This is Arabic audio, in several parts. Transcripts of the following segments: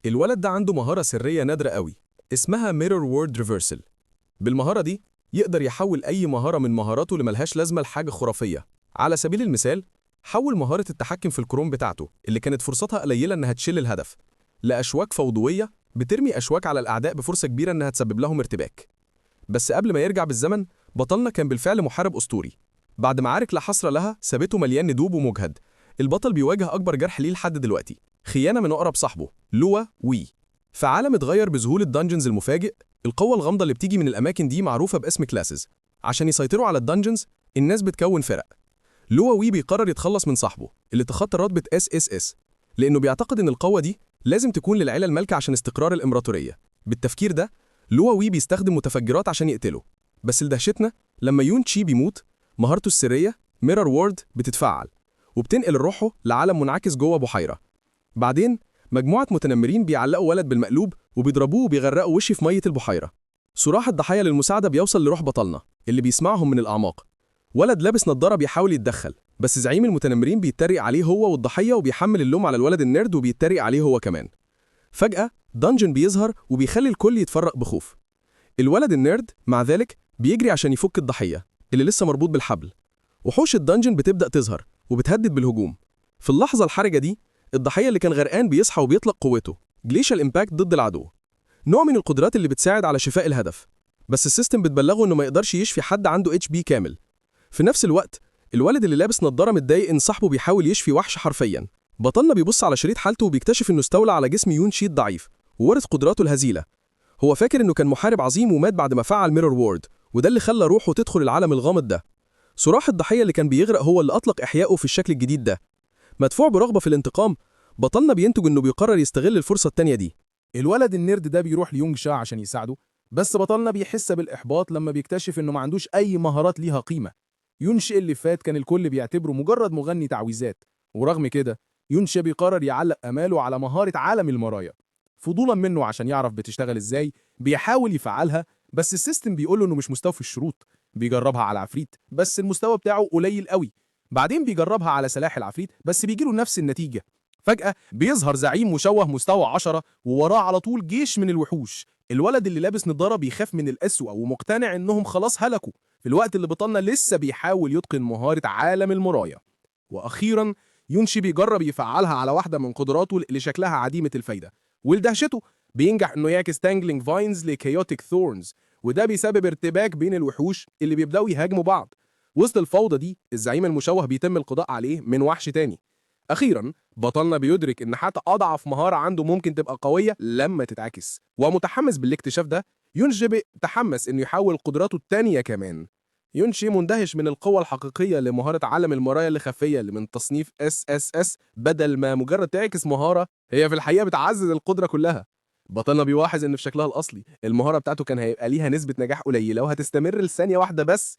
الولد ده عنده مهارة سرية نادرة قوي، اسمها Mirror Word Reversal. بالمهارة دي يقدر يحول أي مهارة من مهاراته اللي ملهاش لازمة لحاجة خرافية. على سبيل المثال، حول مهارة التحكم في الكروم بتاعته اللي كانت فرصتها قليلة إنها تشيل الهدف لأشواك فوضوية بترمي أشواك على الأعداء بفرصة كبيرة إنها تسبب لهم ارتباك. بس قبل ما يرجع بالزمن، بطلنا كان بالفعل محارب أسطوري. بعد معارك لا حصر لها سابته مليان ندوب ومجهد، البطل بيواجه أكبر جرح ليه لحد دلوقتي، خيانة من أقرب صاحبه لوا وي. في عالم اتغير بذهول الدنجنز المفاجئ، القوة الغامضة اللي بتيجي من الأماكن دي معروفة باسم كلاسز. عشان يسيطروا على الدنجنز، الناس بتكون فرق. لوا وي بيقرر يتخلص من صاحبه اللي تخطى رتبة اس لأنه بيعتقد إن القوة دي لازم تكون للعيلة المالكة عشان استقرار الإمبراطورية. بالتفكير ده، لوا وي بيستخدم متفجرات عشان يقتله. بس لدهشتنا، لما يون تشي بيموت، مهارته السرية ميرور وورد بتتفعل وبتنقل روحه لعالم منعكس جوه بحيرة. بعدين مجموعة متنمرين بيعلقوا ولد بالمقلوب وبيضربوه وبيغرقوا وشي في مية البحيرة. صراخ الضحايا للمساعدة بيوصل لروح بطلنا اللي بيسمعهم من الأعماق. ولد لابس نظارة بيحاول يتدخل، بس زعيم المتنمرين بيتريق عليه هو والضحية وبيحمل اللوم على الولد النيرد وبيتريق عليه هو كمان. فجأة دانجن بيظهر وبيخلي الكل يتفرق بخوف. الولد النيرد مع ذلك بيجري عشان يفك الضحية اللي لسه مربوط بالحبل. وحوش الدنجن بتبدأ تظهر وبتهدد بالهجوم. في اللحظة الحرجة دي، الضحية اللي كان غرقان بيصحى وبيطلق قوته جليشال امباكت ضد العدو، نوع من القدرات اللي بتساعد على شفاء الهدف. بس السيستم بتبلغه انه ما يقدرش يشفي حد عنده اتش بي كامل. في نفس الوقت، الولد اللي لابس نظارة متضايق ان صاحبه بيحاول يشفي وحش حرفيا. بطلنا بيبص على شريط حالته وبيكتشف انه استولى على جسم يون شيت ضعيف وورث قدراته الهزيلة. هو فاكر انه كان محارب عظيم ومات بعد ما فعل ميرور وورد، وده اللي خلى روحه تدخل العالم الغامض ده. صراح الضحية اللي كان بيغرق هو اللي أطلق إحيائه في الشكل الجديد ده. مدفوع برغبة في الانتقام، بطلنا بينتج إنه بيقرر يستغل الفرصة التانية دي. الولد النيرد ده بيروح ليونج شا عشان يساعده، بس بطلنا بيحس بالإحباط لما بيكتشف إنه ما عندوش أي مهارات ليها قيمة. يونش اللي فات كان الكل بيعتبره مجرد مغني تعويذات، ورغم كده يونش بيقرر يعلق أماله على مهارة عالم المرايا. فضولا منه عشان يعرف بتشتغل إزاي، بيحاول يفعلها، بس السيستم بيقوله إنه مش مستوفي الشروط. بيجربها على عفريت بس المستوى بتاعه قليل قوي. بعدين بيجربها على سلاح العفريت بس بيجيله نفس النتيجة. فجأة بيظهر زعيم مشوه مستوى 10 ووراه على طول جيش من الوحوش. الولد اللي لابس نظارة بيخاف من الأسوأ ومقتنع إنهم خلاص هلكوا، في الوقت اللي بطلنا لسه بيحاول يتقن مهارة عالم المرايا. وأخيرا يونشي بيجرب يفعلها على واحدة من قدراته اللي شكلها عديمة الفايدة، ولدهشته بينجح إنه يعكس تانجلينج فاينز لكيوتيك ثورنز، وده بيسبب ارتباك بين الوحوش اللي بيبدأوا يهاجموا بعض. وسط الفوضى دي، الزعيم المشوه بيتم القضاء عليه من وحش تاني. أخيراً بطلنا بيدرك إن حتى أضعف مهارة عنده ممكن تبقى قوية لما تتعكس، ومتحمس بالاكتشاف ده، يونشي تحمس إنه يحول قدراته التانية كمان. يونشي مندهش من القوة الحقيقية لمهارة عالم المرايا اللي خفية اللي من تصنيف SSS، بدل ما مجرد تعكس مهارة هي في الحقيقة بتعزز القدرة كلها. بطلنا بيلاحظ إن في شكلها الأصلي المهارة بتاعته كان هيبقى ليها نسبة نجاح قليلة وهتستمر لثانية واحدة بس.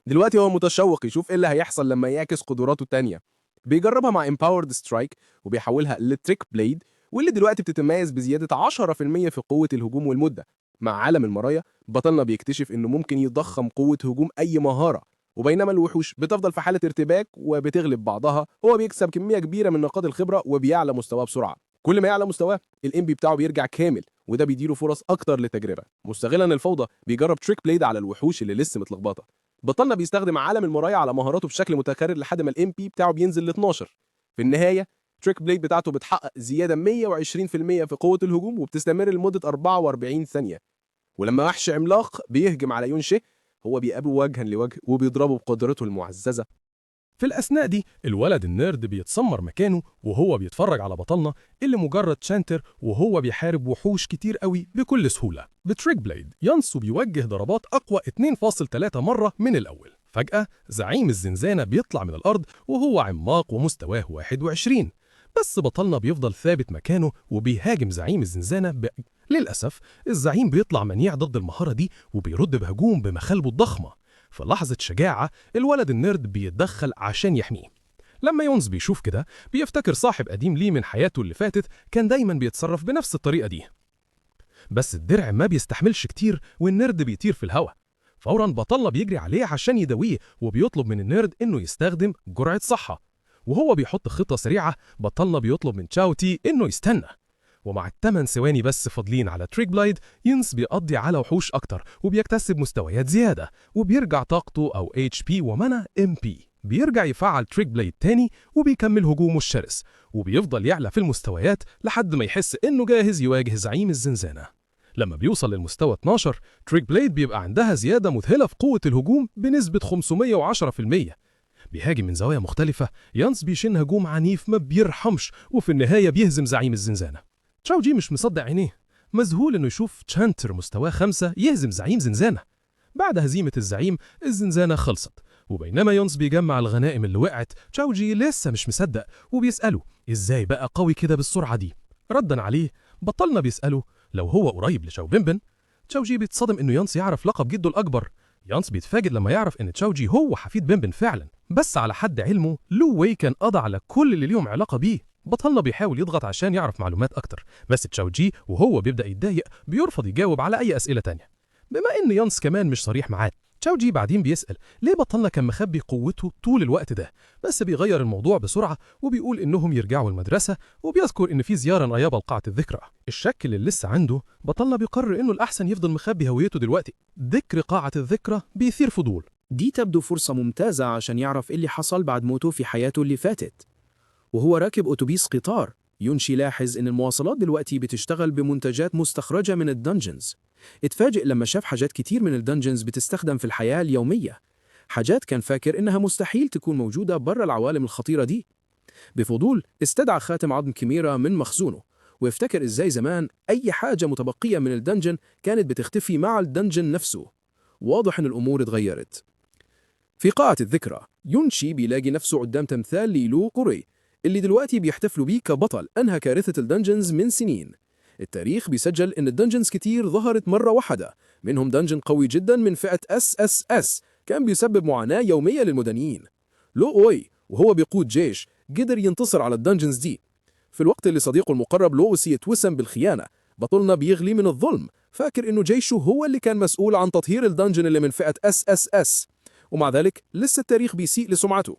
دلوقتي هو متشوق يشوف إيه اللي هيحصل لما يعكس قدراته التانية. بيجربها مع Empowered Strike وبيحولها لتريك بليد، واللي دلوقتي بتتميز بزيادة 10% في قوة الهجوم والمدة. مع عالم المرايا، بطلنا بيكتشف إنه ممكن يضخم قوة هجوم أي مهارة، وبينما الوحوش بتفضل في حالة ارتباك وبتغلب بعضها، هو بيكسب كمية كبيرة من نقاط الخبرة وبيعلى مستواه بسرعة. كل ما يعلى مستواه، الإمبي بتاعه بيرجع كامل، وده بيديله فرص أكتر للتجربة. مستغلا الفوضى، بيجرب تريك بليد على الوحوش اللي لسه متلخبطة. بطلنا بيستخدم عالم المرايا على مهاراته بشكل متكرر لحد ما الام بي بتاعه بينزل ل 12. في النهايه تريك بليد بتاعته بتحقق زياده 120% في قوه الهجوم وبتستمر لمده 44 ثانيه. ولما وحش عملاق بيهجم على يونشي، هو بيقابله وجها لوجه وبيضربه بقدرته المعززه. في الأثناء دي الولد النيرد بيتسمر مكانه وهو بيتفرج على بطلنا اللي مجرد شانتر وهو بيحارب وحوش كتير قوي بكل سهولة. بتريك بليد ينسو بيوجه ضربات أقوى 2.3 مرة من الأول. فجأة زعيم الزنزانة بيطلع من الأرض وهو عملاق ومستواه 21، بس بطلنا بيفضل ثابت مكانه وبيهاجم زعيم الزنزانة للأسف الزعيم بيطلع منيع ضد المهارة دي وبيرد بهجوم بمخالبه الضخمة. في لحظة شجاعة الولد النيرد بيتدخل عشان يحميه. لما يونز بيشوف كده بيفتكر صاحب قديم ليه من حياته اللي فاتت كان دايما بيتصرف بنفس الطريقة دي، بس الدرع ما بيستحملش كتير والنيرد بيطير في الهواء. فورا بطلنا بيجري عليه عشان يداويه وبيطلب من النيرد انه يستخدم جرعة صحة. وهو بيحط خطة سريعة، بطلنا بيطلب من تشاو تي انه يستنى، ومع ال8 ثواني بس فاضلين على تريك بلايد، ينس بيقضي على وحوش أكتر وبيكتسب مستويات زيادة، وبيرجع طاقته أو HP ومنى MP. بيرجع يفعل تريك بلايد تاني وبيكمل هجومه الشرس، وبيفضل يعلى في المستويات لحد ما يحس إنه جاهز يواجه زعيم الزنزانة. لما بيوصل للمستوى 12، تريك بلايد بيبقى عندها زيادة مذهلة في قوة الهجوم بنسبة 510%. بيهاجم من زوايا مختلفة، يانس بيشن هجوم عنيف ما بيرحمش، وفي النهاية بيهزم زعيم الزنزانة. تشاو جي مش مصدق عينيه، مذهول إنه يشوف تشانتر مستواه 5 يهزم زعيم زنزانة. بعد هزيمة الزعيم، الزنزانة خلصت، وبينما يونس بيجمع الغنائم اللي وقعت، تشاو جي لسه مش مصدق وبيسأله إزاي بقى قوي كده بالسرعة دي. ردًا عليه، بطلنا بيسأله لو هو قريب لشاو بنبن. تشاو جي بيتصدم إنه يانس يعرف لقب جده الأكبر. يانس بيتفاجئ لما يعرف إن تشاو جي هو حفيد بنبن فعلا، بس على حد علمه لو واي كان قضى على كل اللي ليهم علاقة بيه. بطلنا بيحاول يضغط عشان يعرف معلومات أكتر، بس تشاو جي وهو بيبدأ يتضايق بيرفض يجاوب على أي أسئلة تانية. بما إن يانس كمان مش صريح معاه، تشاو جي بعدين بيسأل ليه بطلنا كان مخبي قوته طول الوقت ده، بس بيغير الموضوع بسرعة وبيقول إنهم يرجعوا المدرسة، وبيذكر إن في زيارة نيابة لقاعة الذكرى. الشك اللي لسه عنده، بطلنا بيقرر إنه الأحسن يفضل مخبي هويته دلوقتي. ذكر قاعة الذكرى بيثير فضول. دي تبدو فرصة ممتازة عشان يعرف إيه اللي حصل بعد موته في حياته اللي فاتت. وهو راكب أتوبيس قطار، يونشي لاحظ إن المواصلات دلوقتي بتشتغل بمنتجات مستخرجة من الدنجنز. اتفاجئ لما شاف حاجات كتير من الدنجنز بتستخدم في الحياة اليومية، حاجات كان فاكر إنها مستحيل تكون موجودة برا العوالم الخطيرة دي. بفضول استدعى خاتم عظم كيميرا من مخزونه، وافتكر إزاي زمان أي حاجة متبقية من الدنجن كانت بتختفي مع الدنجن نفسه. واضح إن الأمور اتغيرت. في قاعة الذكرى، يونشي بيلاقي نفسه قدام تمثال ليلو قوري اللي دلوقتي بيحتفلوا بيه كبطل أنهى كارثة الدنجنز من سنين. التاريخ بيسجل إن الدنجنز كتير ظهرت مرة واحدة، منهم دنجن قوي جدا من فئة SSS كان بيسبب معاناة يومية للمدنيين. لو أوي وهو بيقود جيش قدر ينتصر على الدنجنز دي. في الوقت اللي صديقه المقرب لوسي يتوسم بالخيانة، بطلنا بيغلي من الظلم، فاكر إنه جيشه هو اللي كان مسؤول عن تطهير الدنجن اللي من فئة SSS، ومع ذلك لسه التاريخ بيسيء لسمعته.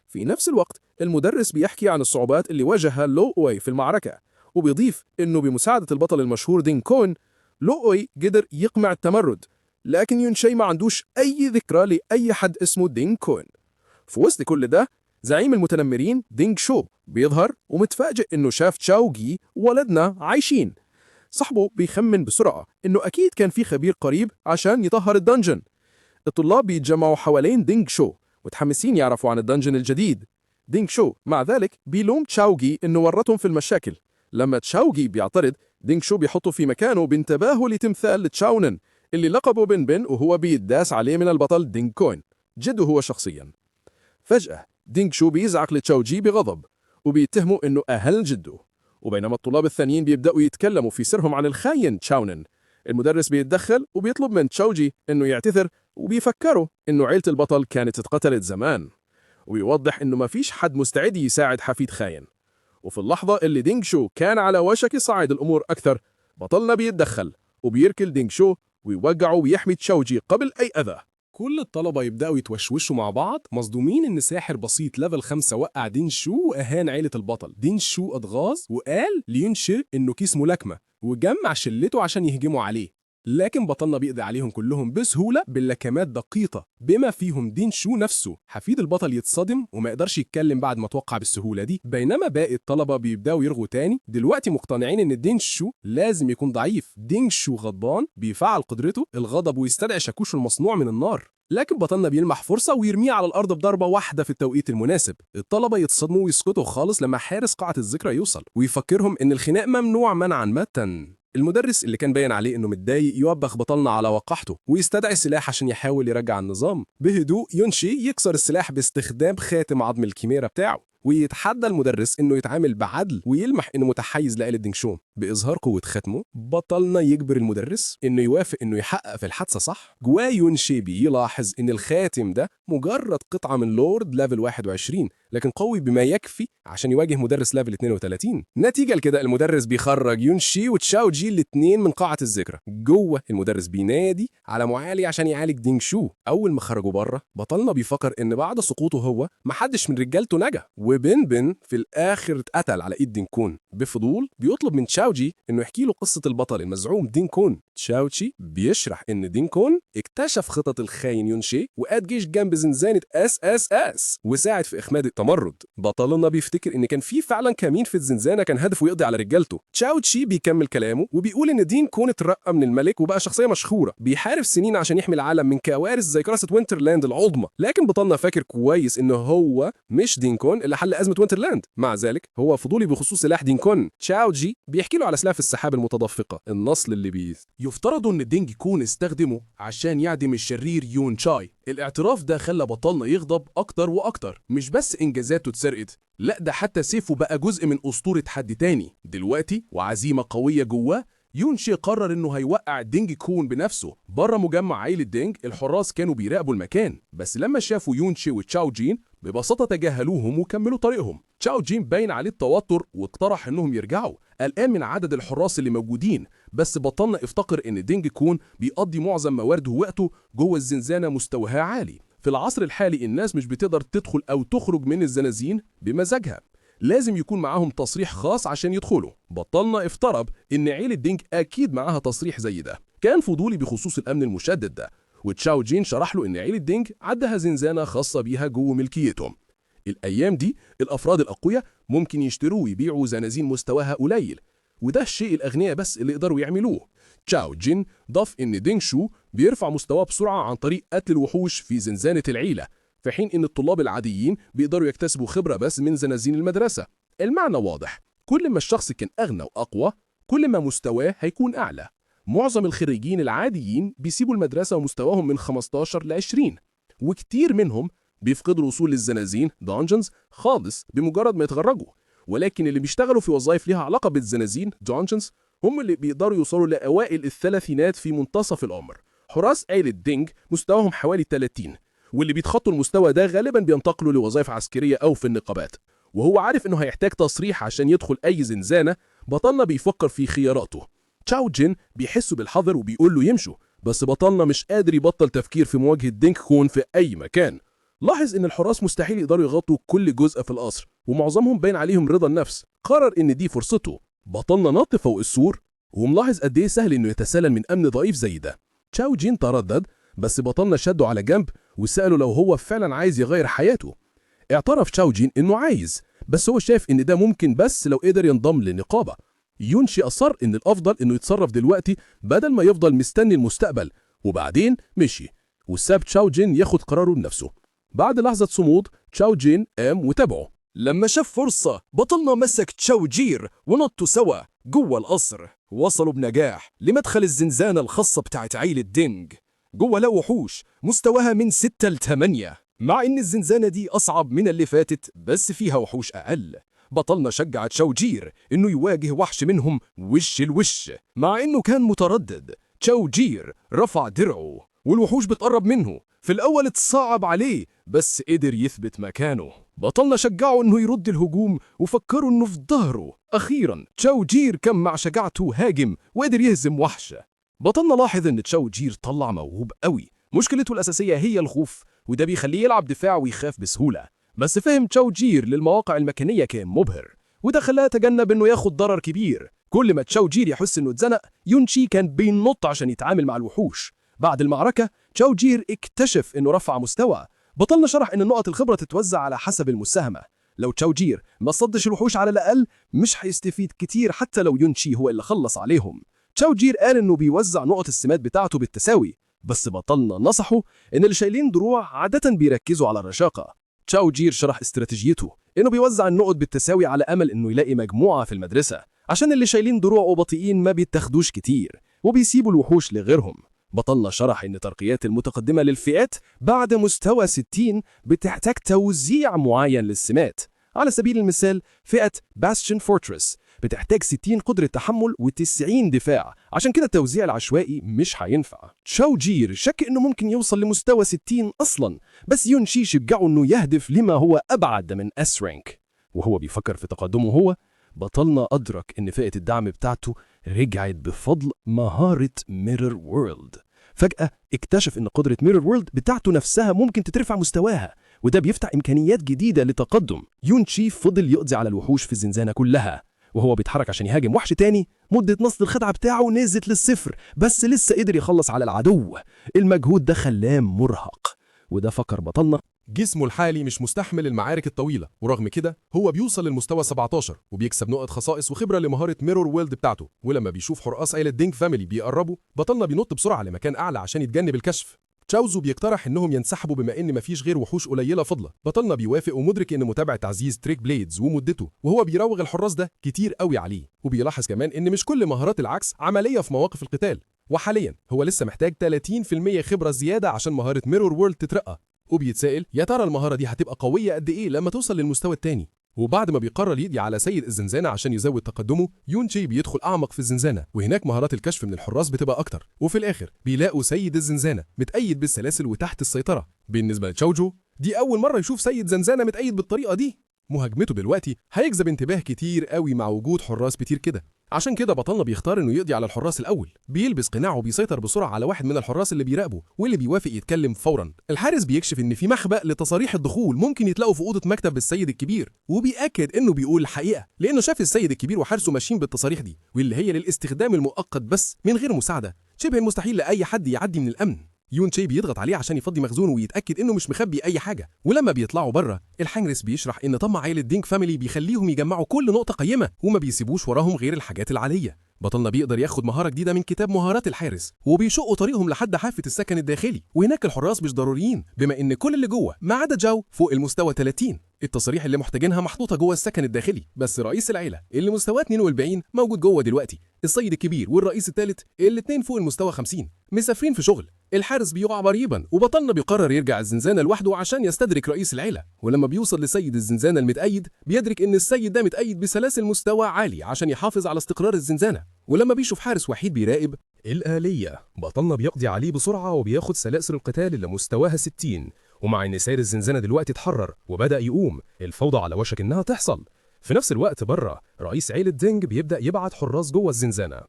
في نفس الوقت المدرس بيحكي عن الصعوبات اللي واجهها لو أوي في المعركة، وبيضيف إنه بمساعدة البطل المشهور دين كون، لو أوي قدر يقمع التمرد، لكن يونشي ما عندوش أي ذكرى لأي حد اسمه دين كون. في وسط كل ده، زعيم المتنمرين دينغ شو بيظهر ومتفاجئ إنه شاف تشاو جي وولدنا عايشين. صاحبه بيخمن بسرعة إنه أكيد كان في خبير قريب عشان يطهر الدنجن. الطلاب بيتجمعوا حوالين دينغ شو متحمسين يعرفوا عن الدنجن الجديد. دينغ شو مع ذلك بيلوم تشاوجي إنه ورطهم في المشاكل. لما تشاوجي بيعترض، دينغ شو بيحطه في مكانه بانتباهه لتمثال تشاونن اللي لقبه بن وهو بيداس عليه من البطل دينغ كوين جده هو شخصيا. فجأة دينغ شو بيزعق لتشاوجي بغضب وبيتهمه إنه أهل جده، وبينما الطلاب الثانيين بيبدأوا يتكلموا في سرهم عن الخاين تشاونن، المدرس بيتدخل وبيطلب من تشاوجي إنه يعتذر، وبيفكروا إنه عيلة البطل كانت اتقتلت زمان، ويوضح إنه ما فيش حد مستعد يساعد حفيد خاين. وفي اللحظة اللي دينغ شو كان على وشك يصعد الأمور أكثر، بطلنا بيتدخل وبيركل دينغ شو ويوقعه ويحمي تشاوجي قبل أي أذى. كل الطلبة يبدأوا يتوشوشوا مع بعض، مصدومين إن ساحر بسيط ليفل 5 وقع دين شو وأهان عيلة البطل. دين شو اتغاظ وقال ليونشي إنه كيس ملاكمة، وجمع شلته عشان يهجموا عليه. لكن بطلنا بيقضي عليهم كلهم بسهولة باللكمات دقيقة، بما فيهم دين شو نفسه. حفيد البطل يتصدم وما يقدرش يتكلم بعد ما توقع بالسهولة دي، بينما باقي الطلبة بيبدأوا يرغوا تاني، دلوقتي مقتنعين إن دين شو لازم يكون ضعيف. دين شو غضبان بيفعل قدرته الغضب ويستدعي شاكوشه المصنوع من النار، لكن بطلنا بيلمح فرصة ويرميه على الأرض بضربة واحدة في التوقيت المناسب. الطلبة يتصدموا ويسكتوا خالص لما حارس قاعة الذكرى يوصل ويفكرهم إن الخناق ممنوع منعا باتا. المدرس اللي كان باين عليه إنه متضايق يوبخ بطلنا على وقاحته ويستدعي السلاح عشان يحاول يرجع النظام. بهدوء يونشي يكسر السلاح باستخدام خاتم عظم الكيميرا بتاعه، ويتحدى المدرس إنه يتعامل بعدل ويلمح إنه متحيز لعيلة دينغ شو. بإظهار قوة ختمه، بطلنا يجبر المدرس إنه يوافق إنه يحقق في الحادثة صح. جواه يونشي بيلاحظ إن الخاتم ده مجرد قطعة من لورد ليفل 21، لكن قوي بما يكفي عشان يواجه مدرس ليفل 32. نتيجة لكده المدرس بيخرج يونشي وتشاوجي الاتنين من قاعة الذكرى. جوه المدرس بينادي على معالي عشان يعالج دينغ شو. أول ما خرجوا بره، بطلنا بيفكر إن بعد سقوطه هو محدش من رجالته نجا، وبن في الآخر اتقتل على إيد دين كون. بفضول بيطلب من تشاو تشاوجي إنه يحكي له قصة البطل المزعوم دين كون. تشاوجي بيشرح إن دين كون اكتشف خطط الخاين يونشي وقاد جيش جنب زنزانة اس وساعد في إخماد التمرد. بطلنا بيفتكر إن كان في فعلا كمين في الزنزانة كان هدفه يقضي على رجالته. تشاوجي بيكمل كلامه وبيقول إن دين كون اترقى من الملك وبقى شخصية مشهورة بيحارب سنين عشان يحمي العالم من كوارث زي كارثة وينترلاند العظمى. لكن بطلنا فاكر كويس إنه هو مش دين كون اللي حل أزمة وينترلاند. مع ذلك هو فضولي بخصوص سلاح دين كون. تشاوجي بيحكي له على سلاح السحاب المتدفقة النصل اللي يفترض إن دينج كون استخدمه عشان يعدم الشرير يون شاي. الاعتراف ده خلى بطلنا يغضب أكتر وأكتر، مش بس إنجازاته اتسرقت، لا ده حتى سيفه بقى جزء من أسطورة حد تاني. دلوقتي وعزيمة قوية جواه يونشي قرر إنه هيوقع دينج كون بنفسه. بره مجمع عيلة دينج الحراس كانوا بيراقبوا المكان، بس لما شافوا يونشي وتشاو جين ببساطة تجاهلوهم وكملوا طريقهم. تشاو جين باين عليه التوتر واقترح إنهم يرجعوا، قلقان من عدد الحراس اللي موجودين. بس بطلنا افتكر إن دينج كون بيقضي معظم موارده ووقته جوه الزنزانة مستواها عالي. في العصر الحالي الناس مش بتقدر تدخل أو تخرج من الزنازين بمزاجها، لازم يكون معاهم تصريح خاص عشان يدخلوا. بطلنا افترض إن عيلة دينج أكيد معاها تصريح زي ده. كان فضولي بخصوص الأمن المشدد ده، وتشاو جين شرح له إن عيلة دينج عندها زنزانة خاصة بيها جوه ملكيتهم. الأيام دي الأفراد الأقوياء ممكن يشتروا ويبيعوا زنازين مستواها قليل، وده الشيء الأغنياء بس اللي يقدروا يعملوه. تشاو جين ضاف إن دينج شو بيرفع مستواه بسرعة عن طريق قتل الوحوش في زنزانة العيلة، في حين إن الطلاب العاديين بيقدروا يكتسبوا خبرة بس من زنازين المدرسة. المعنى واضح، كل ما الشخص كان أغنى وأقوى كل ما مستواه هيكون أعلى. معظم الخريجين العاديين بيسيبوا المدرسة ومستواهم من 15 ل 20، وكتير منهم بيفقدوا الوصول للزنازين دونجنز خالص بمجرد ما يتغرجوا. ولكن اللي بيشتغلوا في وظائف ليها علاقة بالزنازين دونجنز هم اللي بيقدروا يوصلوا لأوائل الثلاثينات في منتصف العمر. حراس عيلة دينج مستواهم حوالي 30، واللي بيتخطوا المستوى ده غالبا بينتقلوا لوظائف عسكرية أو في النقابات. وهو عارف إنه هيحتاج تصريح عشان يدخل أي زنزانة. بطلنا بيفكر في خياراته. تشاو جين بيحسوا بالحذر وبيقول له يمشوا، بس بطلنا مش قادر يبطل تفكير في مواجهة دينج كون في أي مكان. لاحظ إن الحراس مستحيل يقدروا يغطوا كل جزء في القصر، ومعظمهم باين عليهم رضا النفس. قرر إن دي فرصته. بطلنا نط فوق السور وملاحظ قد إيه سهل إنه يتسلل من أمن ضعيف زي ده. تشاو جين تردد، بس بطلنا شده على جنب وسأله لو هو فعلا عايز يغير حياته. اعترف تشاو جين إنه عايز، بس هو شايف إن ده ممكن بس لو قدر ينضم للنقابة. يونشي أصر إن الأفضل إنه يتصرف دلوقتي بدل ما يفضل مستني المستقبل، وبعدين مشي وساب تشاو جين ياخد قراره بنفسه. بعد لحظة صمود تشاو جين قام وتابعه. لما شاف فرصة بطلنا مسك تشاو جير ونطوا سوا جوه القصر. وصلوا بنجاح لمدخل الزنزانة الخاصة بتاعت عيلة دينج. جوه لقوا وحوش مستواها من 6 ل 8، مع إن الزنزانة دي أصعب من اللي فاتت بس فيها وحوش أقل. بطلنا شجع تشاو جير إنه يواجه وحش منهم وش الوش. مع إنه كان متردد تشاو جير رفع درعه والوحوش بتقرب منه. في الأول اتصعب عليه بس قدر يثبت مكانه. بطلنا شجعه إنه يرد الهجوم وفكروا إنه في ظهره. أخيراً تشاو جير كان مع شجاعته هاجم وقدر يهزم وحشة. بطلنا لاحظ إن تشاو جير طلع موهوب قوي. مشكلته الأساسية هي الخوف، وده بيخليه يلعب دفاع ويخاف بسهولة. بس فهم تشاو جير للمواقع المكانية كان مبهر، وده خلاه يتجنب إنه ياخد ضرر كبير. كل ما تشاو جير يحس إنه اتزنق يونشي كان بينط عشان يتعامل مع الوحوش. بعد المعركة تشاو جير اكتشف إنه رفع مستوى. بطلنا شرح إن نقط الخبرة تتوزع على حسب المساهمة. لو تشاو جير ما صدش الوحوش على الأقل مش هيستفيد كتير حتى لو يونشي هو اللي خلص عليهم. تشاو جير قال إنه بيوزع نقط السمات بتاعته بالتساوي، بس بطلنا نصحه إن اللي شايلين دروع عادة بيركزوا على الرشاقة. تشاو جير شرح استراتيجيته إنه بيوزع النقط بالتساوي على أمل إنه يلاقي مجموعة في المدرسة، عشان اللي شايلين دروع وبطيئين ما بيتاخدوش كتير وبيسيبوا الوحوش لغيرهم. بطلنا شرح إن ترقيات المتقدمة للفئات بعد مستوى 60 بتحتاج توزيع معين للسمات. على سبيل المثال فئة باستيون فورترس بتحتاج 60 قدرة تحمل و90 دفاع، عشان كده التوزيع العشوائي مش هينفع. تشاو جير شك إنه ممكن يوصل لمستوى 60 أصلاً، بس يونشي شجعه إنه يهدف لما هو أبعد من اس رانك. وهو بيفكر في تقدمه هو، بطلنا أدرك إن فئة الدعم بتاعته رجعت بفضل مهارة ميرور وورلد. فجأة اكتشف إن قدرة ميرور وورلد بتاعته نفسها ممكن تترفع مستواها، وده بيفتح إمكانيات جديدة لتقدم. يونشي فضل يقضي على الوحوش في الزنزانة كلها، وهو بيتحرك عشان يهاجم وحش تاني، مدة نص الخدعة بتاعه نزلت للصفر، بس لسه قدر يخلص على العدو. المجهود ده خلاه مرهق، وده فكر بطلنا جسمه الحالي مش مستحمل المعارك الطويلة، ورغم كده هو بيوصل للمستوى 17 وبيكسب نقط خصائص وخبرة لمهارة ميرور ويلد بتاعته. ولما بيشوف حراس عيلة دينج فاميلي بيقربوا، بطلنا بينط بسرعة لمكان أعلى عشان يتجنب الكشف. تشاوزو بيقترح إنهم ينسحبوا بما إن مفيش غير وحوش قليلة فاضلة. بطلنا بيوافق ومدرك إن متابعة تعزيز تريك بليدز ومدته وهو بيراوغ الحراس ده كتير قوي عليه، وبيلاحظ كمان إن مش كل مهارات العكس عملية في مواقف القتال، وحاليا هو لسه محتاج 30% خبرة زيادة عشان مهارة ميرور وورلد تترقى. وبيتسائل يا ترى المهارة دي هتبقى قوية قد إيه لما توصل للمستوى التاني. وبعد ما بيقرر يدي على سيد الزنزانة عشان يزود تقدمه، يونشي بيدخل أعمق في الزنزانة، وهناك مهارات الكشف من الحراس بتبقى أكتر. وفي الآخر بيلاقوا سيد الزنزانة متأيد بالسلاسل وتحت السيطرة. بالنسبة لتشاوجو، دي أول مرة يشوف سيد زنزانة متأيد بالطريقة دي. مهاجمته دلوقتي هيجذب انتباه كتير قوي مع وجود حراس كتير كده، عشان كده بطلنا بيختار انه يقضي على الحراس الاول. بيلبس قناع وبيسيطر بسرعه على واحد من الحراس اللي بيراقبه واللي بيوافق يتكلم فورا. الحارس بيكشف ان في مخبأ لتصاريح الدخول ممكن يتلاقوا في اوضه مكتب السيد الكبير، وبيأكد انه بيقول الحقيقه لانه شاف السيد الكبير وحارسه ماشيين بالتصاريح دي، واللي هي للاستخدام المؤقت بس من غير مساعده، شبه المستحيل لاي حد يعدي من الامن. يونشي بيضغط عليه عشان يفضي مخزونه ويتأكد إنه مش مخبي أي حاجة. ولما بيطلعوا بره، الحنجرس بيشرح إن طمع عيلة دينج فاميلي بيخليهم يجمعوا كل نقطة قيمة وما بيسيبوش وراهم غير الحاجات العالية. بطلنا بيقدر ياخد مهارة جديدة من كتاب مهارات الحارس، وبيشقوا طريقهم لحد حافة السكن الداخلي، وهناك الحراس مش ضروريين بما إن كل اللي جوه ما عدا جاو فوق المستوى 30. التصاريح اللي محتاجينها محطوطة جوه السكن الداخلي، بس رئيس العيلة اللي مستواه 42 موجود جوه دلوقتي. السيد الكبير والرئيس الثالث الاتنين فوق المستوى 50 مسافرين في شغل. الحارس بيقع مريبا، وبطلنا بيقرر يرجع الزنزانة لوحده عشان يستدرك رئيس العيلة. ولما بيوصل لسيد الزنزانة المتأيد، بيدرك إن السيد ده متأيد بسلاسل مستوى عالي عشان يحافظ على استقرار الزنزانة. ولما بيشوف حارس وحيد بيراقب الآلية، بطلنا بيقضي عليه بسرعة وبياخد سلاسل القتال اللي مستواها 60. ومع إن سيد الزنزانة دلوقتي اتحرر وبدأ يقوم، الفوضى على وشك إنها تحصل. في نفس الوقت بره، رئيس عيلة دينج بيبدأ يبعت حراس جوه الزنزانة.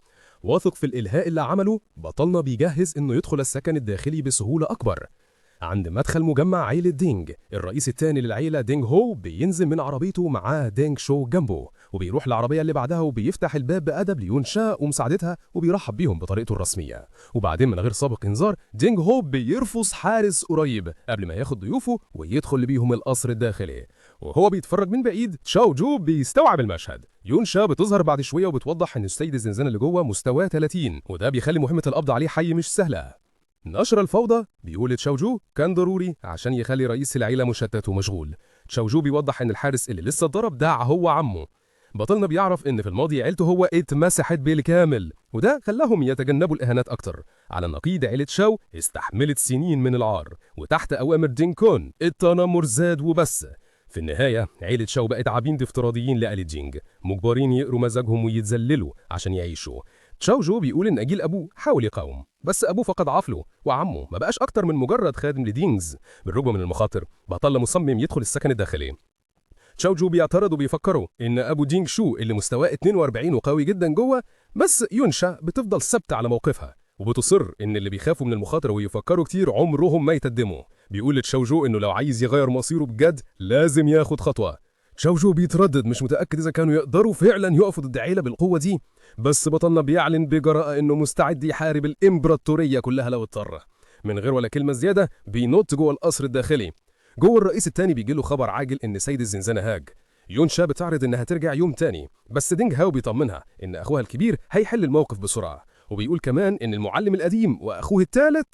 واثق في الإلهاء اللي عمله، بطلنا بيجهز إنه يدخل السكن الداخلي بسهولة أكبر. عند مدخل مجمع عيلة دينج، الرئيس الثاني للعيلة دينج هو بينزل من عربيته معاه دينج شو جنبه، وبيروح العربية اللي بعدها وبيفتح الباب بأدب ليونشا ومساعدتها وبيرحب بيهم بطريقته الرسمية. وبعدين من غير سابق إنذار، دينج هو بيرفض حارس قريب قبل ما ياخد ضيوفه ويدخل بيهم القصر الداخلي. وهو بيتفرج من بعيد، تشاو جو بيستوعب المشهد. يونشا بتظهر بعد شوية وبتوضح إن السيد الزنزانة اللي جوه مستواه 30، وده بيخلي مهمة القبض عليه حي مش سهلة. نشر الفوضى، بيقول تشاوجو، كان ضروري عشان يخلي رئيس العيلة مشتت ومشغول. تشاوجو بيوضح ان الحارس اللي لسه اتضرب ده هو عمه. بطلنا بيعرف ان في الماضي عيلته هو اتمسحت بالكامل، وده خلاهم يتجنبوا الاهانات اكتر. على النقيض عيلة شاو استحملت سنين من العار، وتحت اوامر دينكون التنمر زاد وبس. في النهاية عيلة شاو بقت عبيد افتراضيين لآلة دينج، مجبرين يقروا مزاجهم ويتذللوا عشان يعيشوا. تشاو جو بيقول إن أجيل أبوه حاول يقاوم، بس أبوه فقد عقله، وعمه ما بقاش أكتر من مجرد خادم لدينجز. بالرغم من المخاطر، بطل مصمم يدخل السكن الداخلي. تشاو جو بيعترضوا وبيفكروا إن أبو دينج شو اللي مستواه 42 وقوي جدا جوه، بس يونشا بتفضل ثابتة على موقفها، وبتصر إن اللي بيخافوا من المخاطرة ويفكروا كتير عمرهم ما يتقدموا. بيقول لتشاو جو إنه لو عايز يغير مصيره بجد لازم ياخد خطوة. تشاو جو بيتردد، مش متأكد إذا كانوا يقدروا فعلا يقفوا ضد عيلة بالقوة دي، بس بطلنا بيعلن بجراءة إنه مستعد يحارب الإمبراطورية كلها لو اضطر. من غير ولا كلمة زيادة بينط جوه القصر الداخلي. جوه الرئيس التاني بيجيله خبر عاجل إن سيد الزنزانة هاج. يونشا بتعرض إنها ترجع يوم تاني، بس دينج هاو بيطمنها إن أخوها الكبير هيحل الموقف بسرعة، وبيقول كمان إن المعلم القديم وأخوه الثالث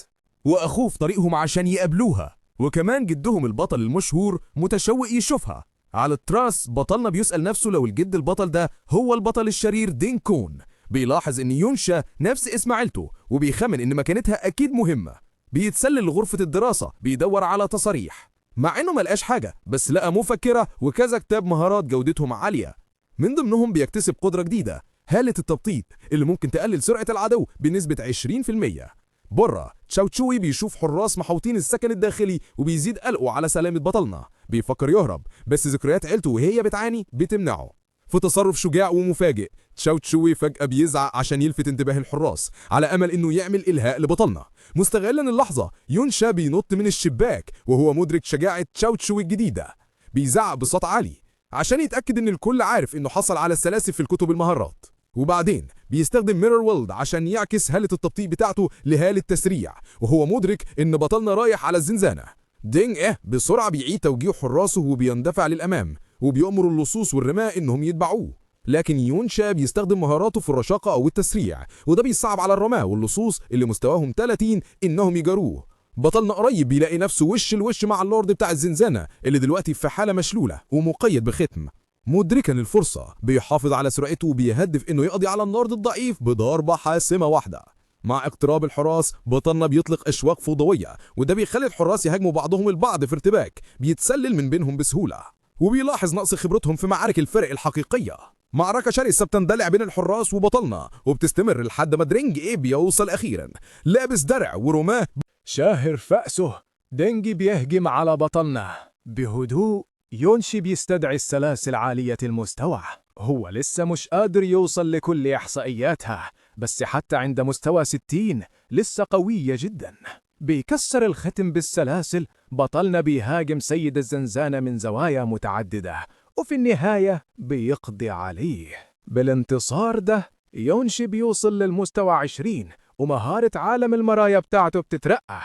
وأخوه في طريقهم عشان يقابلوها، وكمان جدهم البطل المشهور متشوق يشوفها. على التراس بطلنا بيسأل نفسه لو الجد البطل ده هو البطل الشرير دينكون. بيلاحظ ان يونشا نفس اسم عيلته، وبيخمن ان مكانتها اكيد مهمة. بيتسلل لغرفة الدراسة بيدور على تصاريح، مع انه ملقاش حاجة، بس لقى مفكرة وكذا كتاب مهارات جودتهم عالية. من ضمنهم بيكتسب قدرة جديدة، هالة التبطيط، اللي ممكن تقلل سرعة العدو بنسبة 20%. بره تشاو تشوي بيشوف حراس محوطين السكن الداخلي وبيزيد قلقه على سلامة بطلنا. بيفكر يهرب، بس ذكريات عيلته وهي بتعاني بتمنعه. في تصرف شجاع ومفاجئ، تشاو تشوي فجأة بيزعق عشان يلفت انتباه الحراس على أمل إنه يعمل إلهاء لبطلنا. مستغلا اللحظة، يونشا بينط من الشباك وهو مدرك شجاعة تشاو تشوي الجديدة. بيزعق بصوت عالي عشان يتأكد إن الكل عارف إنه حصل على السلاسل في الكتب المهارات. وبعدين بيستخدم ميرور وورلد عشان يعكس هالة التبطيء بتاعته لهالة تسريع، وهو مدرك إن بطلنا رايح على الزنزانة. دينج بسرعة بيعيد توجيه حراسه وبيندفع للأمام، وبيأمر اللصوص والرماة إنهم يتبعوه. لكن يونشا بيستخدم مهاراته في الرشاقة أو التسريع، وده بيصعب على الرماة واللصوص اللي مستواهم 30 إنهم يجاروه. بطلنا قريب بيلاقي نفسه وش لوش مع اللورد بتاع الزنزانة اللي دلوقتي في حالة مشلولة ومقيد بختم. مدركا الفرصة بيحافظ على سرعته وبيهدف إنه يقضي على اللورد الضعيف بضربة حاسمة واحدة. مع اقتراب الحراس بطلنا بيطلق أشواق فوضوية، وده بيخلي الحراس يهاجموا بعضهم البعض في ارتباك بيتسلل من بينهم بسهولة، وبيلاحظ نقص خبرتهم في معارك الفرق الحقيقية. معركة شرسة بتندلع بين الحراس وبطلنا وبتستمر لحد ما درينج بيوصل أخيرا لابس درع ورماه شاهر فأسه. دينج بيهجم على بطلنا بهدوء. يونشي بيستدعي السلاسل عالية المستوى. هو لسه مش قادر يوصل لكل إحصائياتها، بس حتى عند مستوى 60 لسه قوية جدا. بيكسر الختم بالسلاسل. بطلنا بيهاجم سيد الزنزانة من زوايا متعددة، وفي النهاية بيقضي عليه. بالانتصار ده يونشي بيوصل للمستوى 20، ومهارة عالم المرايا بتاعته بتترقى.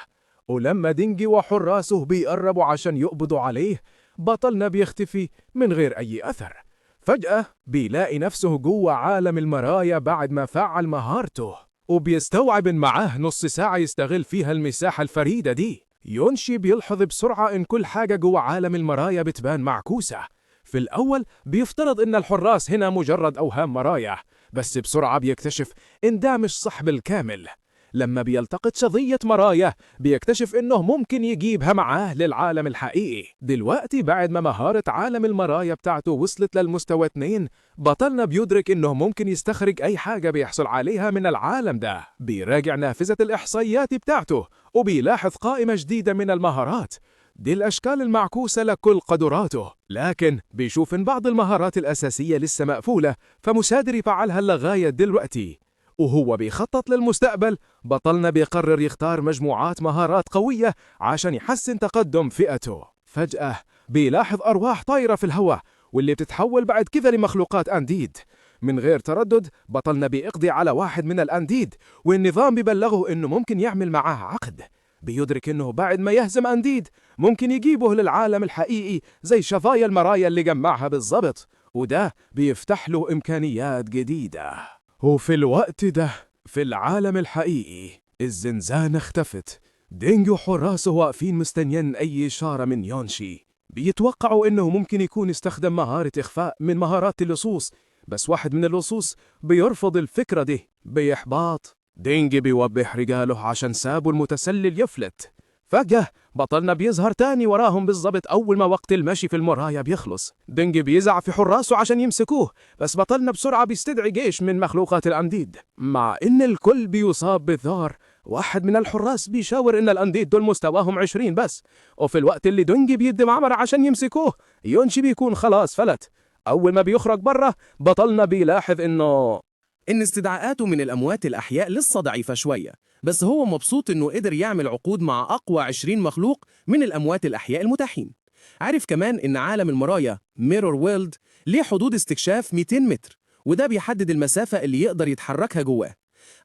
ولما دينجي وحراسه بيقربوا عشان يقبضوا عليه، بطلنا بيختفي من غير أي أثر. فجأة بيلاقي نفسه جوه عالم المرايا بعد ما فعل مهارته، وبيستوعب إن معاه نص ساعة يستغل فيها المساحة الفريدة دي. يونشي بيلحظ بسرعة إن كل حاجة جوه عالم المرايا بتبان معكوسة. في الأول بيفترض إن الحراس هنا مجرد أوهام مرايا، بس بسرعة بيكتشف إن ده مش صح بالكامل. لما بيلتقط شظية مرايا بيكتشف إنه ممكن يجيبها معاه للعالم الحقيقي. دلوقتي بعد ما مهارة عالم المرايا بتاعته وصلت للمستوى 2، بطلنا بيدرك إنه ممكن يستخرج أي حاجة بيحصل عليها من العالم ده. بيراجع نافذة الإحصائيات بتاعته وبيلاحظ قائمة جديدة من المهارات. دي الأشكال المعكوسة لكل قدراته، لكن بيشوف إن بعض المهارات الأساسية لسه مقفولة، فمش قادر يفعلها لغاية دلوقتي. وهو بيخطط للمستقبل، بطلنا بيقرر يختار مجموعات مهارات قوية عشان يحسن تقدم فئته. فجأة بيلاحظ أرواح طايرة في الهواء، واللي بتتحول بعد كذا لمخلوقات أنديد. من غير تردد بطلنا بيقضي على واحد من الأنديد، والنظام بيبلغه إنه ممكن يعمل معاه عقد. بيدرك إنه بعد ما يهزم أنديد ممكن يجيبه للعالم الحقيقي زي شظايا المرايا اللي جمعها بالضبط، وده بيفتح له إمكانيات جديدة. وفي الوقت ده في العالم الحقيقي الزنزانة اختفت. دينج وحراسه واقفين مستنيين أي إشارة من يونشي. بيتوقعوا إنه ممكن يكون استخدم مهارة إخفاء من مهارات اللصوص، بس واحد من اللصوص بيرفض الفكرة دي بإحباط. دينج بيوبخ رجاله عشان سابوا المتسلل يفلت. فجأة بطلنا بيظهر تاني وراهم بالضبط أول ما وقت المشي في المرايا بيخلص. دينج بيزعق في حراسه عشان يمسكوه، بس بطلنا بسرعة بيستدعي جيش من مخلوقات الأنديد. مع إن الكل بيصاب بالذعر، واحد من الحراس بيشاور إن الأنديد دول مستواهم 20 بس، وفي الوقت اللي دينج بيدي معمرة عشان يمسكوه يونشي بيكون خلاص فلت. أول ما بيخرج برا بطلنا بيلاحظ إن استدعاءاته من الأموات الأحياء لسه ضعيفة شوية، بس هو مبسوط إنه قدر يعمل عقود مع أقوى 20 مخلوق من الأموات الأحياء المتاحين. عارف كمان إن عالم المرايا ميرور وورلد ليه حدود استكشاف 200 متر، وده بيحدد المسافة اللي يقدر يتحركها جواه.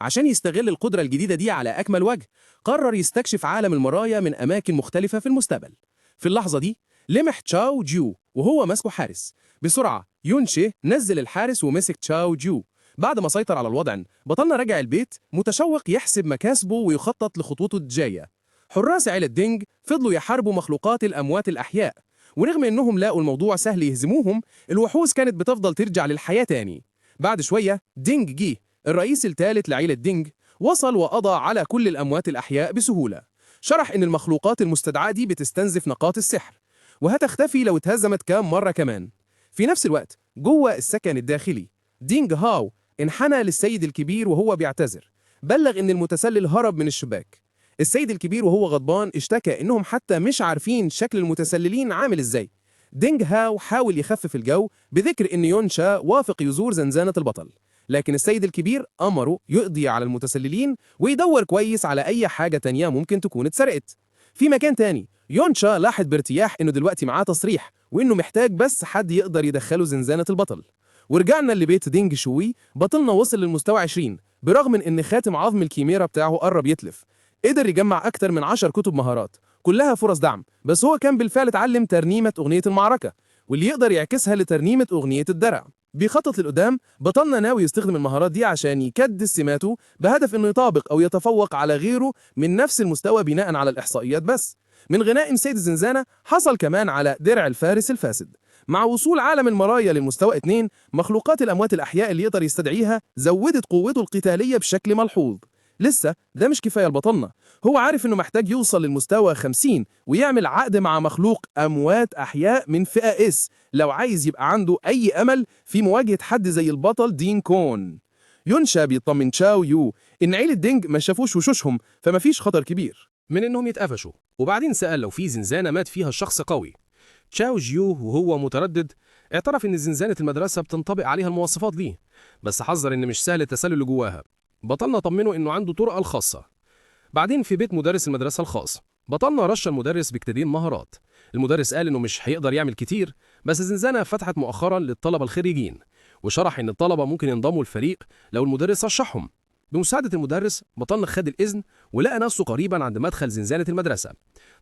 عشان يستغل القدرة الجديدة دي على أكمل وجه، قرر يستكشف عالم المرايا من أماكن مختلفة في المستقبل. في اللحظة دي لمح تشاو جيو وهو ماسكه حارس. بسرعة يونشي نزل الحارس ومسك تشاو جيو. بعد ما سيطر على الوضع بطلنا رجع البيت متشوق يحسب مكاسبه ويخطط لخطوطه الجاية. حراس عيلة دينج فضلوا يحاربوا مخلوقات الأموات الأحياء، ورغم إنهم لاقوا الموضوع سهل يهزموهم، الوحوش كانت بتفضل ترجع للحياة تاني. بعد شوية دينج جي الرئيس الثالث لعيلة دينج وصل وقضى على كل الأموات الأحياء بسهولة. شرح إن المخلوقات المستدعاة دي بتستنزف نقاط السحر، وهتختفي لو اتهزمت كام مرة كمان. في نفس الوقت جوه السكن الداخلي دينج هاو انحنى للسيد الكبير وهو بيعتذر. بلغ إن المتسلل هرب من الشباك. السيد الكبير وهو غضبان اشتكى إنهم حتى مش عارفين شكل المتسللين عامل إزاي. دينج هاو حاول يخفف الجو بذكر إن يونشا وافق يزور زنزانة البطل، لكن السيد الكبير أمره يقضي على المتسللين ويدور كويس على أي حاجة تانية ممكن تكون اتسرقت. في مكان تاني يونشا لاحظ بارتياح إنه دلوقتي معاه تصريح وإنه محتاج بس حد يقدر يدخله زنزانة البطل. ورجعنا لبيت دينج شوي، بطلنا وصل للمستوى 20 برغم من إن خاتم عظم الكيميرا بتاعه قرب يتلف. قدر يجمع أكتر من 10 كتب مهارات كلها فرص دعم، بس هو كان بالفعل اتعلم ترنيمة أغنية المعركة واللي يقدر يعكسها لترنيمة أغنية الدرع. بيخطط للقدام، بطلنا ناوي يستخدم المهارات دي عشان يكدس سماته بهدف إنه يطابق أو يتفوق على غيره من نفس المستوى بناء على الإحصائيات. بس من غنائم سيد الزنزانة حصل كمان على درع الفارس الفاسد. مع وصول عالم المرايا للمستوى 2، مخلوقات الأموات الأحياء اللي يقدر يستدعيها زودت قوته القتالية بشكل ملحوظ. لسه ده مش كفاية لبطلنا، هو عارف إنه محتاج يوصل للمستوى 50 ويعمل عقد مع مخلوق أموات أحياء من فئة إس لو عايز يبقى عنده أي أمل في مواجهة حد زي البطل دين كون. يونشا بيطمن تشاو يو إن عيلة دينج ما شافوش وشوشهم فمفيش خطر كبير من إنهم يتقفشوا، وبعدين سأل لو في زنزانة مات فيها الشخص قوي. تشاو جيو وهو متردد اعترف إن زنزانة المدرسة بتنطبق عليها المواصفات دي، بس حذر إن مش سهل التسلل اللي جواها. بطلنا طمنه إنه عنده طرقه الخاصة. بعدين في بيت مدرس المدرسة الخاص، بطلنا رش المدرس بكتابين مهارات. المدرس قال إنه مش هيقدر يعمل كتير، بس الزنزانة فتحت مؤخرا للطلبة الخريجين، وشرح إن الطلبة ممكن ينضموا الفريق لو المدرس رشحهم. بمساعدة المدرس بطلنا خد الإذن ولقى نفسه قريبا عند مدخل زنزانة المدرسة.